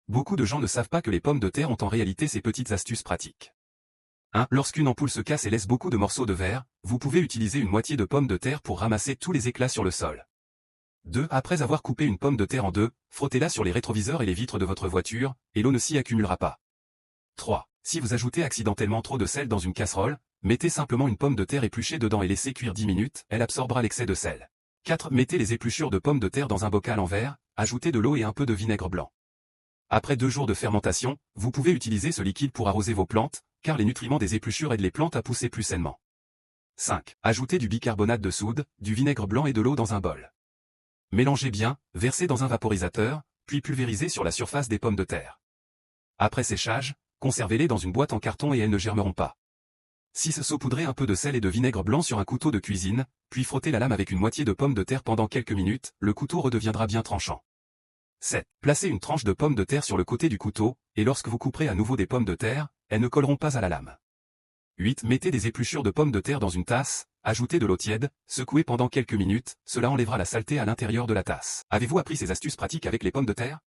Beaucoup de gens ne savent pas que les pommes de terre ont en réalité ces petites astuces pratiques. 1. Lorsqu'une ampoule se casse et laisse beaucoup de morceaux de verre, vous pouvez utiliser une moitié de pomme de terre pour ramasser tous les éclats sur le sol. 2. Après avoir coupé une pomme de terre en deux, frottez-la sur les rétroviseurs et les vitres de votre voiture, et l'eau ne s'y accumulera pas. 3. Si vous ajoutez accidentellement trop de sel dans une casserole, mettez simplement une pomme de terre épluchée dedans et laissez cuire 10 minutes, elle absorbera l'excès de sel. 4. Mettez les épluchures de pommes de terre dans un bocal en verre, ajoutez de l'eau et un peu de vinaigre blanc. Après 2 jours de fermentation, vous pouvez utiliser ce liquide pour arroser vos plantes, car les nutriments des épluchures aident les plantes à pousser plus sainement. 5. Ajoutez du bicarbonate de soude, du vinaigre blanc et de l'eau dans un bol. Mélangez bien, versez dans un vaporisateur, puis pulvérisez sur la surface des pommes de terre. Après séchage, conservez-les dans une boîte en carton et elles ne germeront pas. 6. Saupoudrez un peu de sel et de vinaigre blanc sur un couteau de cuisine, puis frottez la lame avec une moitié de pomme de terre pendant quelques minutes, le couteau redeviendra bien tranchant. 7. Placez une tranche de pomme de terre sur le côté du couteau, et lorsque vous couperez à nouveau des pommes de terre, elles ne colleront pas à la lame. 8. Mettez des épluchures de pommes de terre dans une tasse, ajoutez de l'eau tiède, secouez pendant quelques minutes, cela enlèvera la saleté à l'intérieur de la tasse. Avez-vous appris ces astuces pratiques avec les pommes de terre?